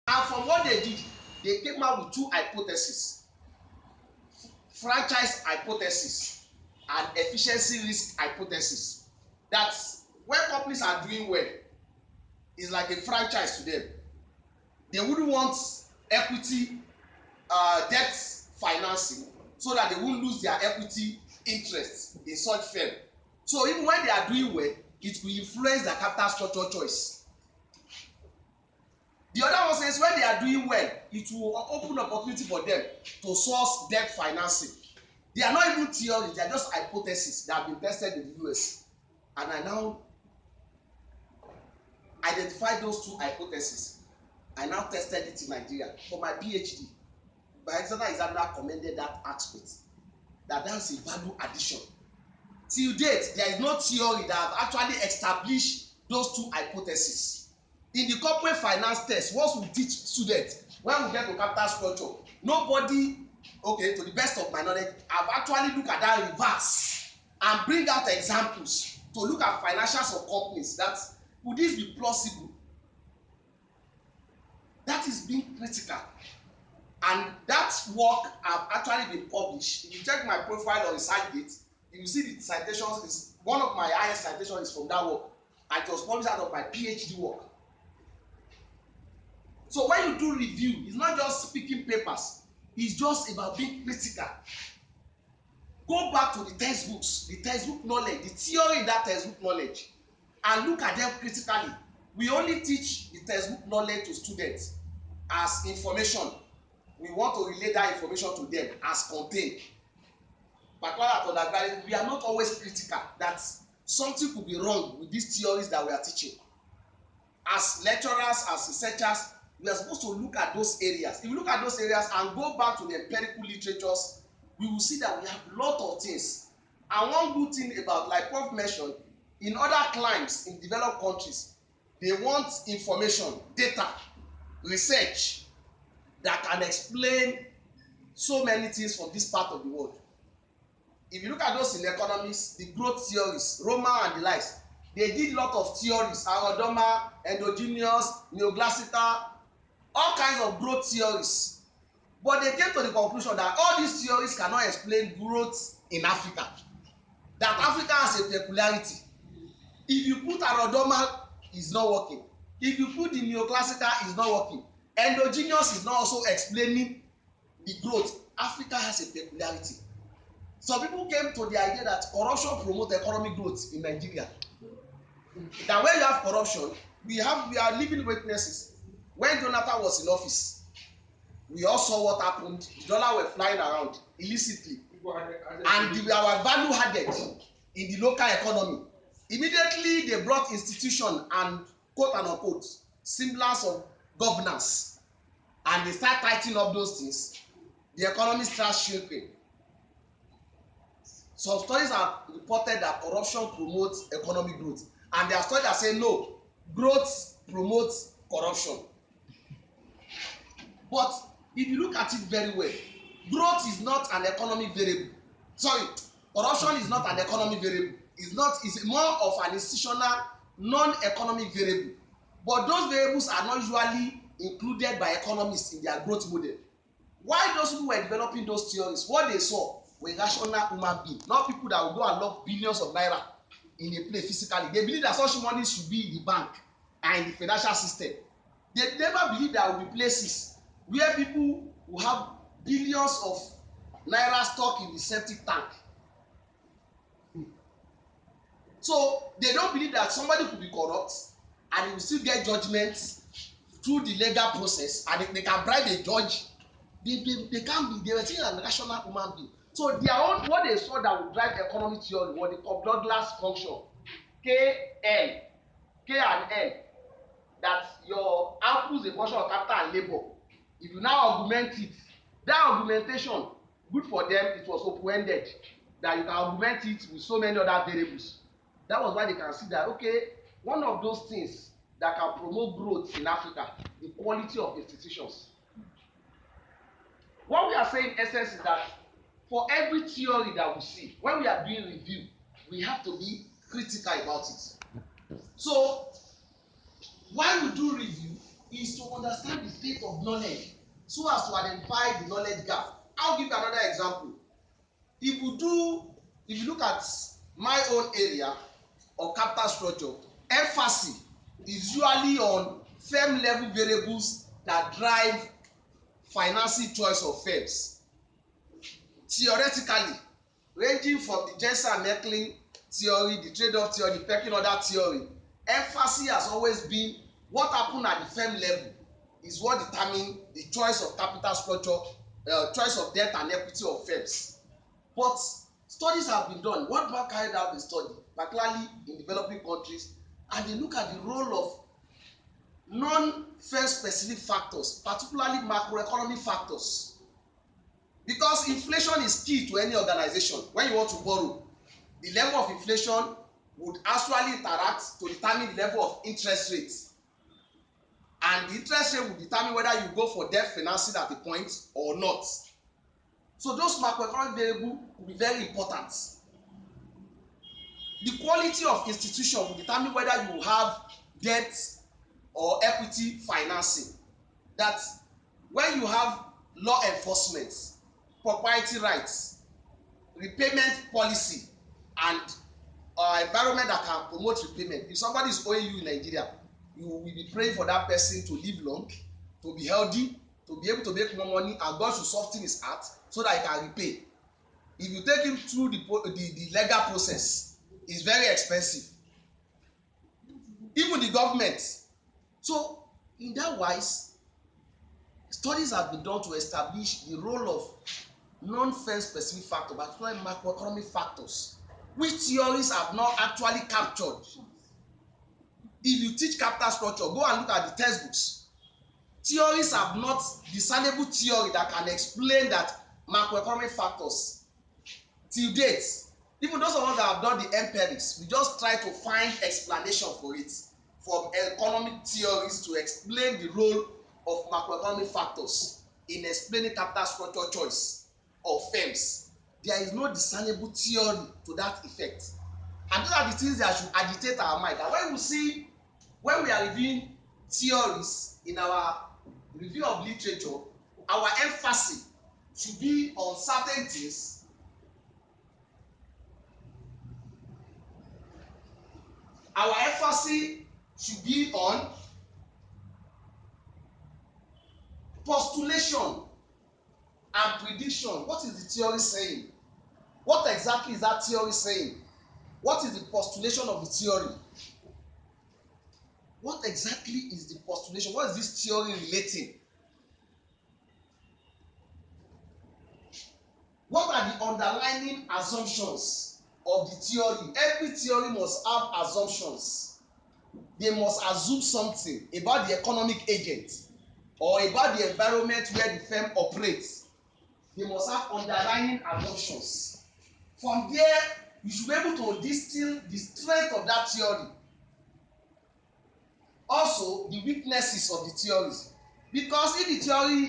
And from what they did, they came out with two hypotheses: franchise hypothesis and efficiency risk hypothesis. That when companies are doing well, it's like a franchise to them. They wouldn't want equity debt financing so that they won't lose their equity interest in such firm. So even when they are doing well, it will influence their capital structure choice. The other one says when they are doing well, it will open opportunity for them to source debt financing. They are not even theories, they are just hypotheses that have been tested in the US. And I now identified those two hypotheses. I now tested it in Nigeria for my PhD. My examiner commended that aspect, that's a value addition. Till date, there is no theory that have actually established those two hypotheses. In the corporate finance test, once we teach students, when we get to capital structure, nobody, okay, to the best of my knowledge, have actually looked at that reverse and bring out examples to look at financials of companies that would this be plausible. That is being critical. And that work have actually been published. If you check my profile on ResearchGate, you will see the citations. Is one of my highest citations is from that work. And it was published out of my PhD work. So when you do review, it's not just speaking papers. It's just about being critical. Go back to the textbooks, the textbook knowledge, the theory in that textbook knowledge, and look at them critically. We only teach the textbook knowledge to students as information. We want to relay that information to them as contained. But at undergraduate, we are not always critical that something could be wrong with these theories that we are teaching. As lecturers, as researchers, we are supposed to look at those areas. If you look at those areas and go back to the empirical literatures, we will see that we have a lot of things. And one good thing about, like Prof mentioned, in other climes, in developed countries, they want information, data, research that can explain so many things from this part of the world. If you look at those in economics, the growth theories, Roman and the likes, they did a lot of theories, Aerodoma, endogenous, neoclassical, all kinds of growth theories. But they came to the conclusion that all these theories cannot explain growth in Africa. That Africa has a peculiarity. If you put Aerodoma, it's not working. If you put the neoclassical, it's not working. Endogenous is not also explaining the growth. Africa has a peculiarity. Some people came to the idea that corruption promotes economic growth in Nigeria. That when you have corruption, we are living witnesses. When Jonathan was in office, we all saw what happened. The dollar were flying around illicitly, and our value added in the local economy. Immediately, they brought institution and quote and unquote semblance of governance, and they start tightening up those things. The economy starts shrinking. Some studies have reported that corruption promotes economic growth, and there are studies that say no, growth promotes corruption. But if you look at it very well, growth is not an economic variable. Sorry, corruption is not an economic variable. It's more of an institutional, non-economic variable. But those variables are not usually included by economists in their growth model. Why those people were developing those theories, what they saw were rational human beings, not people that will go and lock billions of naira in a place physically. They believe that such money should be in the bank and in the financial system. They never believe there will be places where people will have billions of naira stock in the septic tank. So they don't believe that somebody could be corrupt and he will still get judgments through the legal process, and if they can bribe a judge, they can't be. They were still a rational human being. So their own, what they saw that would drive economic theory was the Douglas function, K and L, that your output is a function of capital and labor. If you now augment it, that augmentation, good for them, it was open-ended, that you can augment it with so many other variables. That was why they can see that, okay, one of those things that can promote growth in Africa, the quality of institutions. What we are saying in essence is that for every theory that we see, when we are doing review, we have to be critical about it. So, why we do review is to understand the state of knowledge so as to identify the knowledge gap. I'll give you another example. If you look at my own area of capital structure, emphasis is usually on firm level variables that drive financing choice of firms. Theoretically, ranging from the Jensen and Merklin theory, the trade-off theory, the pecking order theory, emphasis has always been what happen at the firm level is what determine the choice of capital structure, choice of debt and equity of firms. But studies have been done. World Bank carried out a study, particularly in developing countries, and they look at the role of non-firm specific factors, particularly macroeconomic factors. Because inflation is key to any organization. When you want to borrow, the level of inflation would actually interact to determine the level of interest rates. And the interest rate will determine whether you go for debt financing at a point or not. So those macroeconomic variables will be very important. The quality of institution will determine whether you have debt or equity financing. That when you have law enforcement, proprietary rights, repayment policy, and environment that can promote repayment. If somebody is owing you in Nigeria, you will be praying for that person to live long, to be healthy, to be able to make more money, and God should soften his heart so that he can repay. If you take him through the legal process, it's very expensive. Even the government. So in that wise, studies have been done to establish the role of non-firm specific factors, particularly macroeconomic factors, which theories have not actually captured. If you teach capital structure, go and look at the textbooks. Theories have not discernible theory that can explain that macroeconomic factors till date. Even those of us that have done the empirics, we just try to find explanation for it from economic theories to explain the role of macroeconomic factors in explaining capital structure choice of firms. There is no discernible theory to that effect. And those are the things that should agitate our mind. And when we are reviewing theories in our review of literature, our emphasis should be on certain things. Our emphasis should be on postulation and prediction. What is the theory saying? What exactly is that theory saying? What is the postulation of the theory? What exactly is the postulation? What is this theory relating? What are the underlying assumptions of the theory? Every theory must have assumptions. They must assume something about the economic agent or about the environment where the firm operates. They must have underlying assumptions. From there, you should be able to distill the strength of that theory. Also, the weaknesses of the theories. Because if the theory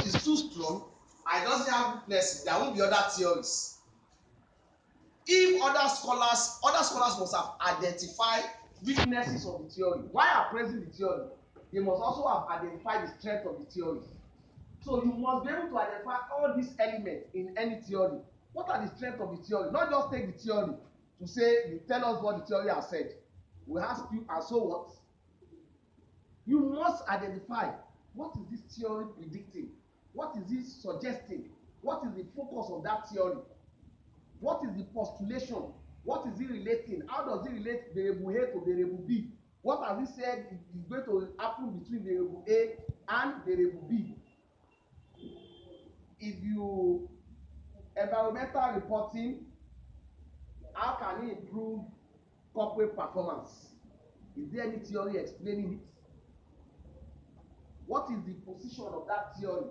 is too strong and doesn't have weaknesses, there won't be other theories. If other scholars must have identified weaknesses of the theory. While appraising the theory, they must also have identified the strength of the theory. So you must be able to identify all these elements in any theory. What are the strengths of the theory? Not just take the theory to say, you tell us what the theory has said. We ask you, and so what? You must identify what is this theory predicting? What is it suggesting? What is the focus of that theory? What is the postulation? What is it relating? How does it relate variable A to variable B? What has it said is going to happen between variable A and variable B? If you environmental reporting, how can it improve corporate performance? Is there any theory explaining it? What is the position of that theory?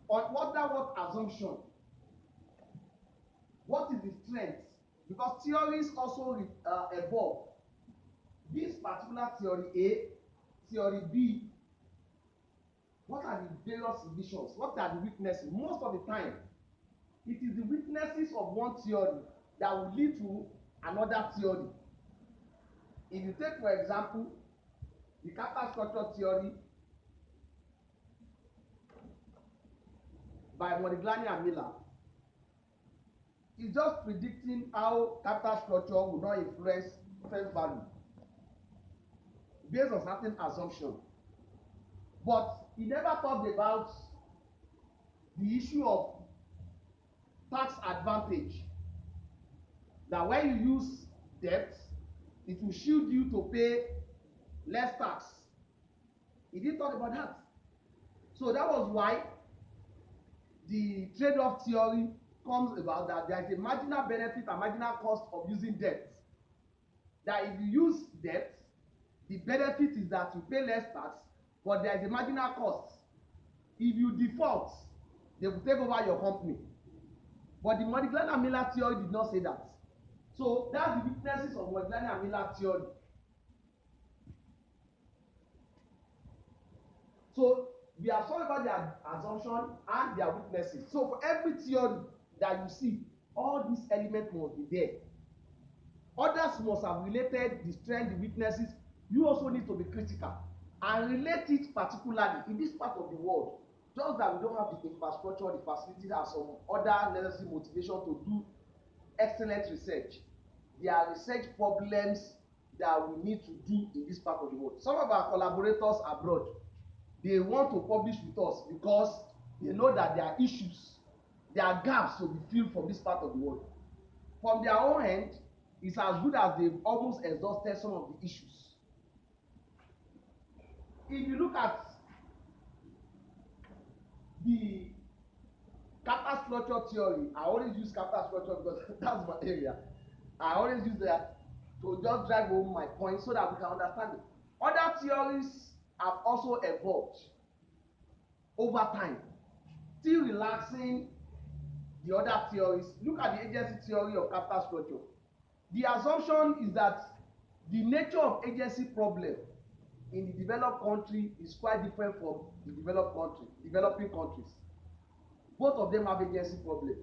On what assumption? What is the strength? Because theories also evolve. This particular theory A, theory B, what are the various divisions? What are the weaknesses? Most of the time, it is the weaknesses of one theory that will lead to another theory. If you take, for example, the capital structure theory by Modigliani and Miller is just predicting how capital structure will not influence face value based on certain assumption, but he never talked about the issue of tax advantage, that when you use debt it will shield you to pay less tax. He didn't talk about that. So that was why the trade-off theory comes about, that there is a marginal benefit and marginal cost of using debt. That if you use debt, the benefit is that you pay less tax, but there is a marginal cost. If you default, they will take over your company. But the Modigliani and Miller theory did not say that. So that's the weaknesses of Modigliani and Miller theory. So we have talked about their assumption and their weaknesses. So for every theory that you see, all these elements must be there. Others must have related the strength, the weaknesses. You also need to be critical and relate it particularly in this part of the world. Just that we don't have the infrastructure, the facilities, and some other necessary motivation to do excellent research. There are research problems that we need to do in this part of the world. Some of our collaborators abroad, they want to publish with us because they know that there are issues, there are gaps to be filled from this part of the world. From their own end, it's as good as they've almost exhausted some of the issues. If you look at the capital structure theory, I always use capital structure because that's my area. I always use that to just drive home my point so that we can understand it. Other theories have also evolved over time, still relaxing the other theories. Look at the agency theory of capital structure. The assumption is that the nature of agency problem in the developed country is quite different from the developing countries. Both of them have agency problem.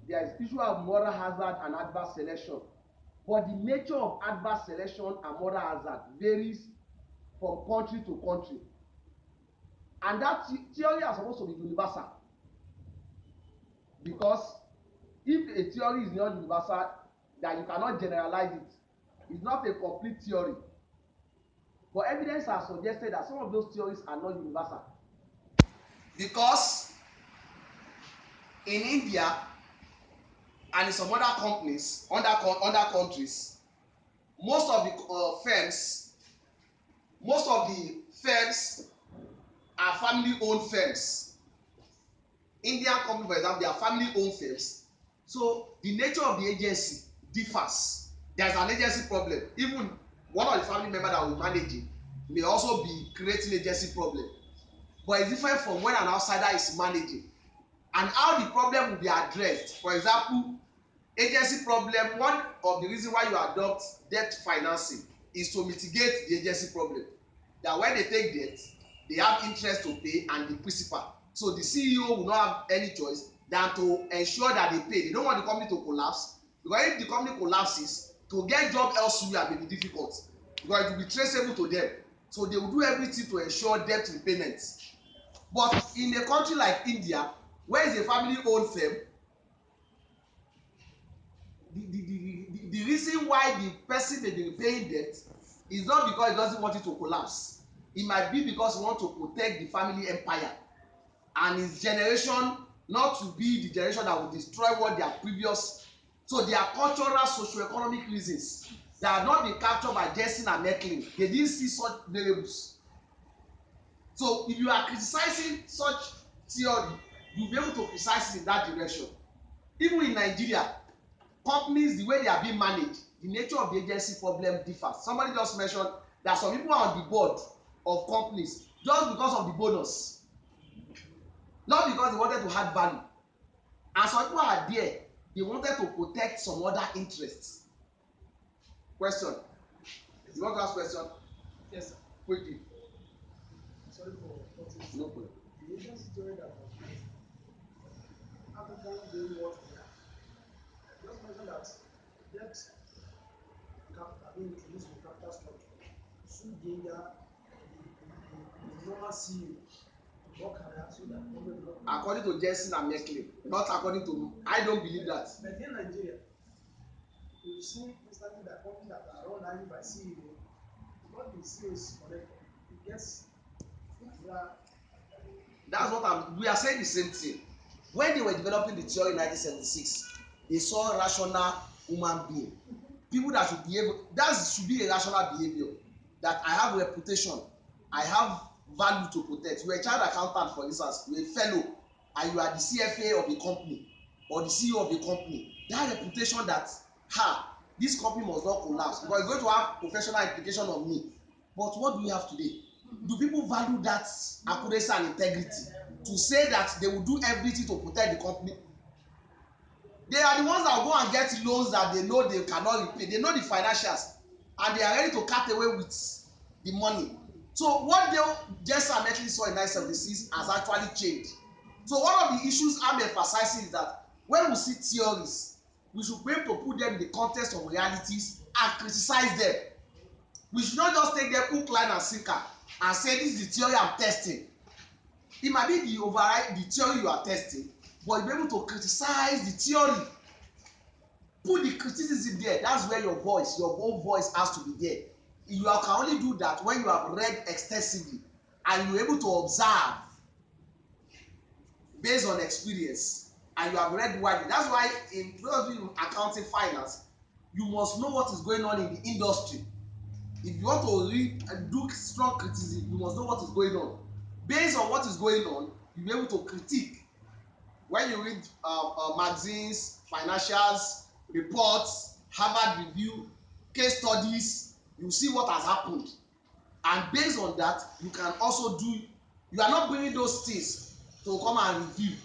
There is issue of moral hazard and adverse selection, but the nature of adverse selection and moral hazard varies from country to country, and that theory is supposed to be universal, because if a theory is not universal, that you cannot generalize it, it's not a complete theory. But evidence has suggested that some of those theories are not universal, because in India and in some other companies, other countries, most of the firms are family-owned firms. Indian company, for example, they are family-owned firms. So the nature of the agency differs. There is an agency problem. Even one of the family members that will manage it may also be creating agency problem. But it's different from when an outsider is managing. And how the problem will be addressed. For example, agency problem, one of the reasons why you adopt debt financing is to mitigate the agency problem. That when they take debt, they have interest to pay and the principal. So the CEO will not have any choice than to ensure that they pay. They don't want the company to collapse, because if the company collapses, to get job elsewhere may be difficult, because it will be traceable to them. So they will do everything to ensure debt repayment. But in a country like India, where is a family-owned firm, the reason why the person may be paying debt is not because he doesn't want it to collapse. It might be because he wants to protect the family empire and his generation not to be the generation that will destroy what their previous. So there are cultural, socio-economic reasons that have not been captured by Jensen and Meckling. They didn't see such variables. So if you are criticizing such theory, you'll be able to criticize it in that direction. Even in Nigeria, companies, the way they are being managed, the nature of the agency problem differs. Somebody just mentioned that some people are on the board of companies just because of the bonus, not because they wanted to add value. And some people are there, they wanted to protect some other interests. Question? You want to ask question? Yes, sir. Quickly. Sorry for cutting. No problem. The agency theory that was used, African doing what we are. Just mention that debt being introduced in capital structure soon gave the normal CEO work harder so that government will According to Jensen and Merkley, not according to, I don't believe that. But in Nigeria, we've seen instantly that companies that are run highly by CEO, because the CEO is connected, it gets another. That's what we are saying the same thing. When they were developing the theory in 1976, they saw a rational human being. People that should behave, that should be a rational behavior. That I have a reputation, I have value to protect. You are a child accountant, for instance, you are a fellow, and you are the CFA of the company or the CEO of the company. That reputation that, this company must not collapse because it's going to have professional implication on me. But what do we have today? Do people value that accuracy and integrity to say that they will do everything to protect the company? They are the ones that will go and get loans that they know they cannot repay. They know the financials and they are ready to cut away with the money. So what Jensen and Merkley saw in 1976 has actually changed. So one of the issues I'm emphasizing is that when we see theories, we should be able to put them in the context of realities and criticize them. We should not just take them hook, line, and sinker and say this is the theory I'm testing. It might be the theory you are testing, but you'll be able to criticize the theory. Put the criticism there. That's where your own voice has to be there. You can only do that when you have read extensively and you're able to observe based on experience and you have read widely. That's why in accounting finance, you must know what is going on in the industry. If you want to read and do strong criticism, you must know what is going on. Based on what is going on, you'll be able to critique. When you read magazines, financials, reports, Harvard Review, case studies, you see what has happened. And based on that, you can also do, you are not bringing those things to come and review.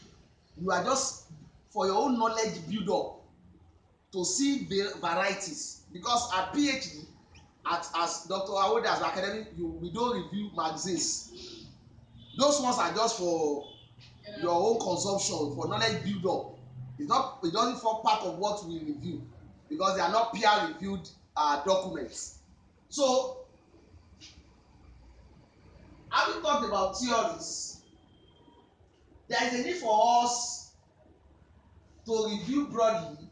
You are just for your own knowledge build up to see varieties. Because at PhD, as Dr. Awode as academic, we don't review magazines. Those ones are just for your own consumption, for knowledge build up. It doesn't form part of what we review because they are not peer reviewed documents. So having talked about theories, there is a need for us to review broadly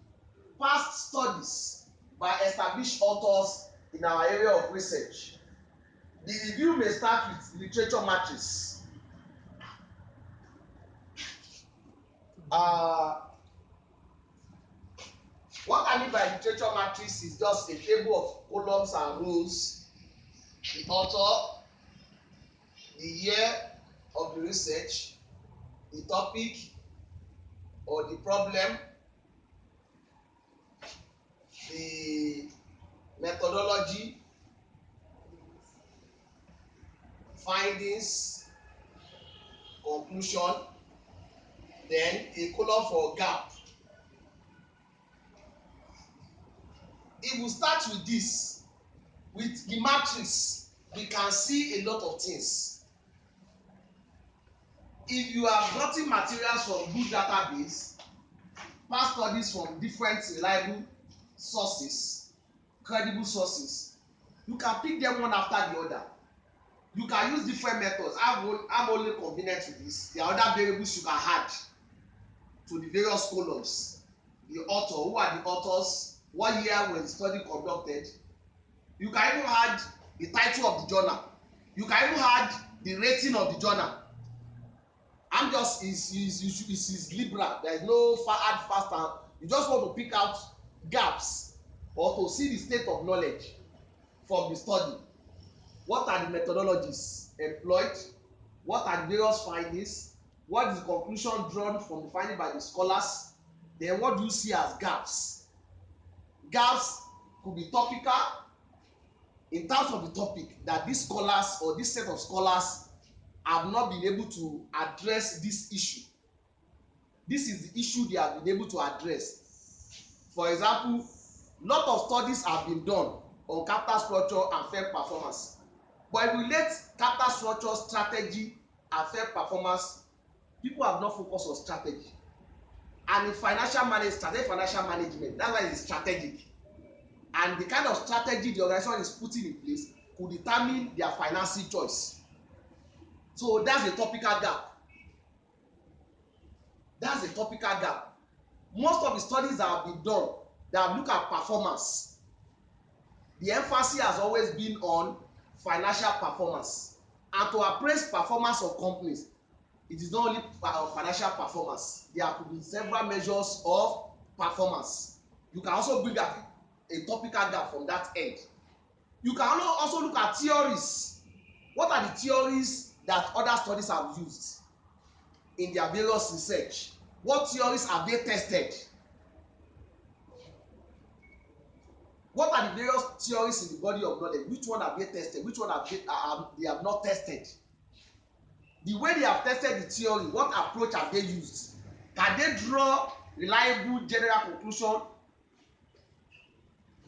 past studies by established authors in our area of research. The review may start with literature matrix. What I mean by literature matrix is just a table of columns and rows. The author, the year of the research, the topic or the problem, the methodology, findings, conclusion, then a column for gap. If we start with this, with the matrix, we can see a lot of things. If you have gotten materials from good database, past studies from different reliable sources, credible sources, you can pick them one after the other. You can use different methods. I'm only convenient with this. There are other variables you can add to the various columns. The author, who are the authors, what year was the study conducted. You can even add the title of the journal. You can even add the rating of the journal. I'm just is liberal. There is no hard fast and you just want to pick out gaps or to see the state of knowledge from the study. What are the methodologies employed? What are the various findings? What is the conclusion drawn from the finding by the scholars? Then what do you see as gaps? Gaps could be topical in terms of the topic that these scholars or this set of scholars have not been able to address this issue. This is the issue they have been able to address. For example, lot of studies have been done on capital structure and firm performance. But if we let capital structure, strategy, and firm performance, people have not focused on strategy. And in financial management, that's why it's strategic. And the kind of strategy the organization is putting in place could determine their financing choice. So that's a topical gap. That's a topical gap. Most of the studies that have been done that look at performance, the emphasis has always been on financial performance. And to appraise performance of companies, it is not only financial performance. There could be several measures of performance. You can also bring a topical gap from that end. You can also look at theories. What are the theories that other studies have used in their various research? What theories have they tested? What are the various theories in the body of knowledge? Which one have they tested? Which one have they have not tested? The way they have tested the theory, what approach have they used? Can they draw reliable general conclusion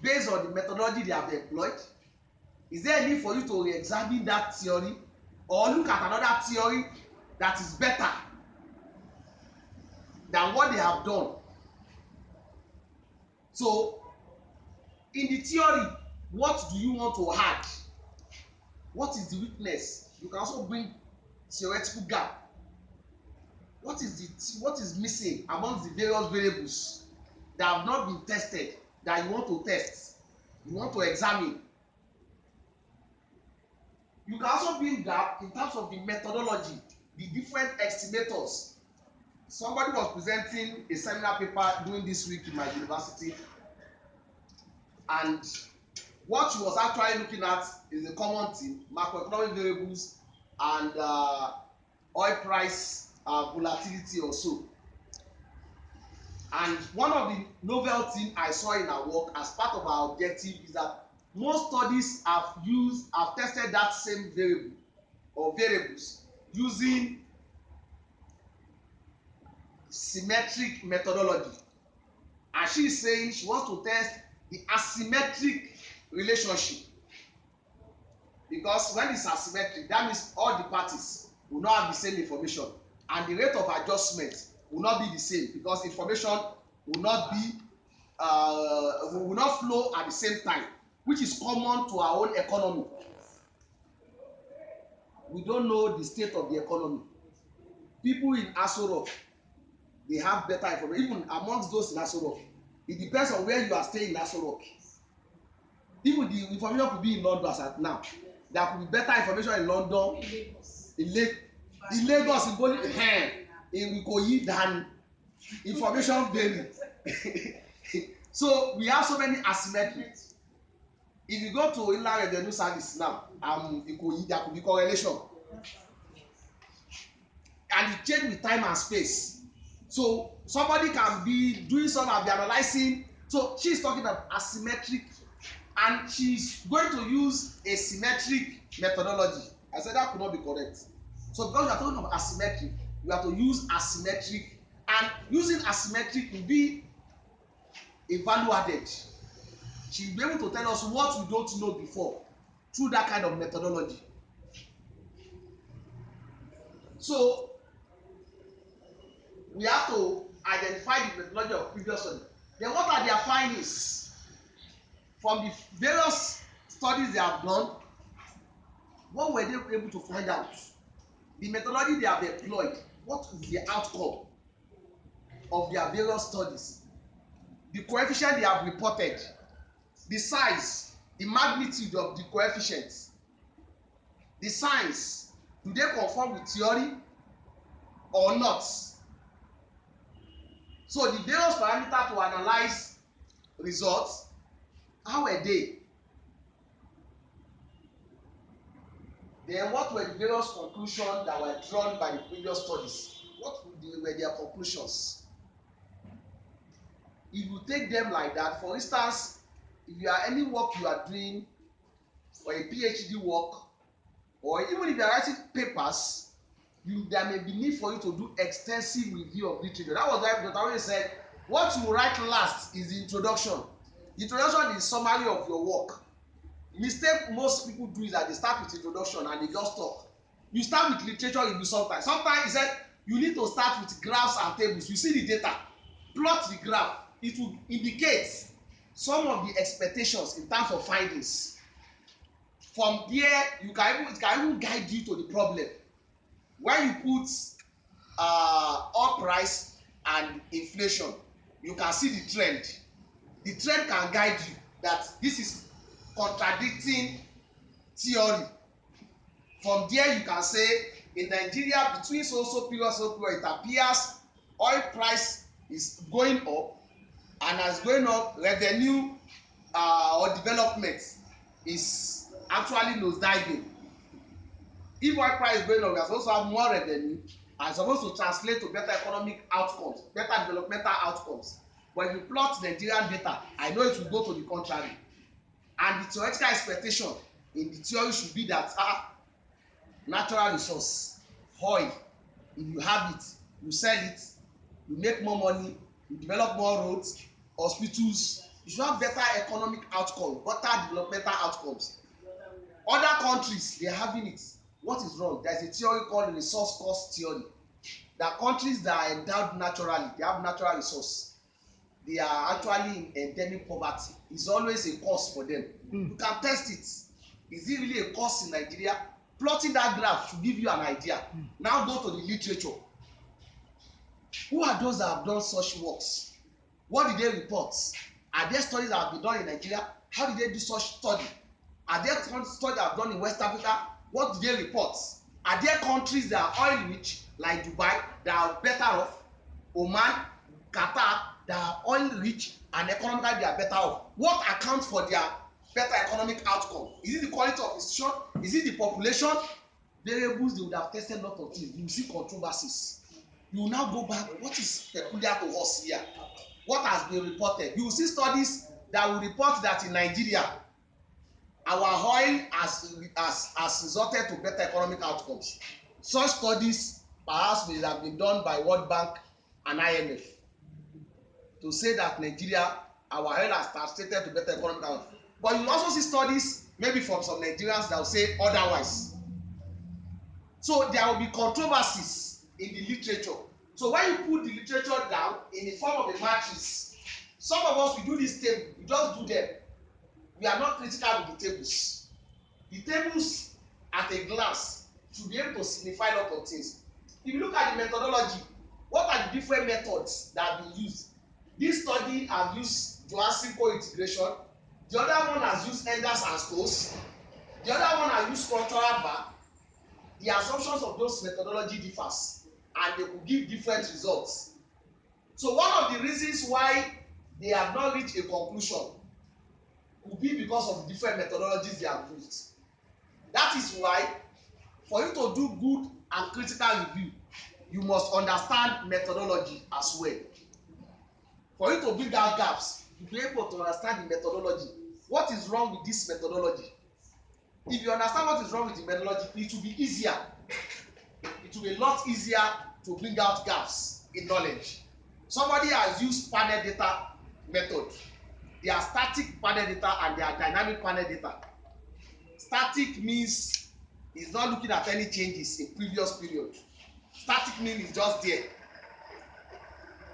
based on the methodology they have employed? Is there a need for you to re-examine that theory or look at another theory that is better than what they have done? So, in the theory, what do you want to add? What is the weakness? You can also bring theoretical gap. What is missing amongst the various variables that have not been tested that you want to test, you want to examine? You can also bring gap in terms of the methodology, the different estimators. Somebody was presenting a seminar paper during this week in my university, and what she was actually looking at is a common thing: macroeconomic variables and oil price volatility also. And one of the novel things I saw in our work as part of our objective is that most studies have tested that same variable or variables using symmetric methodology. And she is saying she wants to test the asymmetric relationship, because when it's asymmetric, that means all the parties will not have the same information, and the rate of adjustment will not be the same, because information will not flow at the same time, which is common to our own economy. We don't know the state of the economy. People in Aso Rock, they have better information. Even amongst those in Aso Rock, it depends on where you are staying in Aso Rock. Even the information could be in London as at now. There could be better information in London, in Lagos, in Boli, in Ikoyi than information vary. So we have so many asymmetries. If you go to Inland Revenue Service now, Ikoyi, there could be correlation, and it change with time and space. So somebody can be doing some of the analyzing. So she's talking about asymmetric, and she's going to use a symmetric methodology. I said that could not be correct. So because we are talking about asymmetric, we have to use asymmetric, and using asymmetric will be a value added. She will be able to tell us what we don't know before through that kind of methodology. So we have to identify the methodology of previous study. Then what are their findings from the various studies they have done? What were they able to find out? The methodology they have employed, what is the outcome of their various studies? The coefficient they have reported, the size, the magnitude of the coefficients, the signs, do they conform with theory or not? So the various parameters to analyze results, how were they? Then what were the various conclusions that were drawn by the previous studies? What were their conclusions? If you take them like that, for instance, if you are any work you are doing, or a PhD work, or even if you are writing papers, there may be need for you to do extensive review of literature. That was why Dr. Awe said, what you write last is the introduction. The introduction is summary of your work. The mistake most people do is that they start with introduction and they just talk. You start with literature review sometimes. Sometimes he said you need to start with graphs and tables. You see the data, plot the graph. It will indicate some of the expectations in terms of findings. From there, it can even guide you to the problem. when you put oil price and inflation, you can see the trend. The trend can guide you that this is contradicting theory. From there you can say in Nigeria between so period it appears oil price is going up, and as going up revenue or development is actually nosediving. If oil price is going up, we are supposed to have more revenue and supposed to translate to better economic outcomes, better developmental outcomes. But if you plot Nigerian data, I know it will go to the contrary. And the theoretical expectation in the theory should be that natural resource, oil, if you have it, you sell it, you make more money, you develop more roads, hospitals, you should have better economic outcomes, better developmental outcomes. Other countries, they are having it. What is wrong? There is a theory called resource cost theory. There are countries that are endowed naturally, they have natural resource. They are actually in endemic poverty. It's always a cost for them. You can test it. Is it really a cost in Nigeria? Plotting that graph should give you an idea. Now go to the literature. Who are those that have done such works? What did they report? Are there studies that have been done in Nigeria? How did they do such study? Are there studies that have done in West Africa? What did they report? Are there countries that are oil rich like Dubai that are better off? Oman, Qatar that are oil rich and economically they are better off. What accounts for their better economic outcome? Is it the quality of institution? Is it the population? Variables, they would have tested a lot of things. You will see controversies. You will now go back, what is peculiar to us here? What has been reported? You will see studies that will report that in Nigeria, our oil has resulted to better economic outcomes. Such studies perhaps may have been done by World Bank and IMF to say that Nigeria, our oil has translated to better economic outcomes. But you also see studies maybe from some Nigerians that will say otherwise. So there will be controversies in the literature. So when you put the literature down in the form of a matrix, some of us, we do this table, we just do them. We are not critical with the tables. The tables at a glance should be able to signify a lot of things. If you look at the methodology, what are the different methods that have been used? This study has used Johansson co-integration. The other one has used Enders and Stokes. The other one has used structural VAR. The assumptions of those methodology differs and they will give different results. So one of the reasons why they have not reached a conclusion could be because of the different methodologies they have used. That is why for you to do good and critical review, you must understand methodology as well. For you to bring out gaps, you be able to understand the methodology. What is wrong with this methodology? If you understand what is wrong with the methodology, it will be easier. It will be a lot easier to bring out gaps in knowledge. Somebody has used panel data method. There are static panel data and there are dynamic panel data. Static means it's not looking at any changes in previous period. Static means it's just there.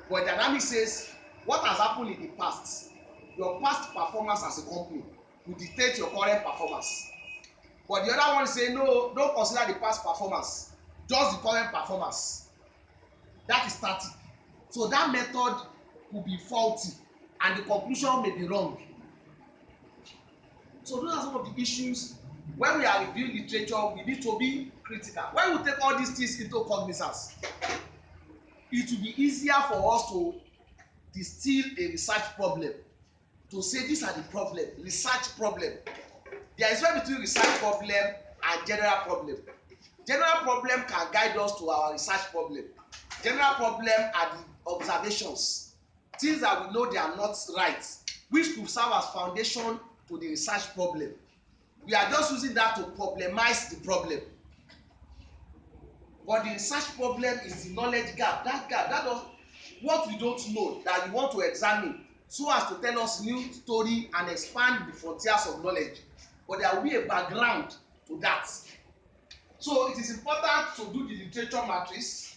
But dynamic says what has happened in the past. Your past performance as a company will dictate your current performance. But the other one say no, don't consider the past performance, just the current performance. That is static. So that method could be faulty and the conclusion may be wrong. So those are some of the issues. When we are reviewing literature, we need to be critical. When we take all these things into cognizance, it will be easier for us to distill a research problem, to say these are the problem, research problem. There is one between research problem and general problem. General problem can guide us to our research problem. General problem are the observations, things that we know they are not right, which could serve as foundation to the research problem. We are just using that to problemize the problem. But the research problem is the knowledge gap. That gap, that was what we don't know that you want to examine so as to tell us new story and expand the frontiers of knowledge. But there will be a background to that. So it is important to do the literature matrix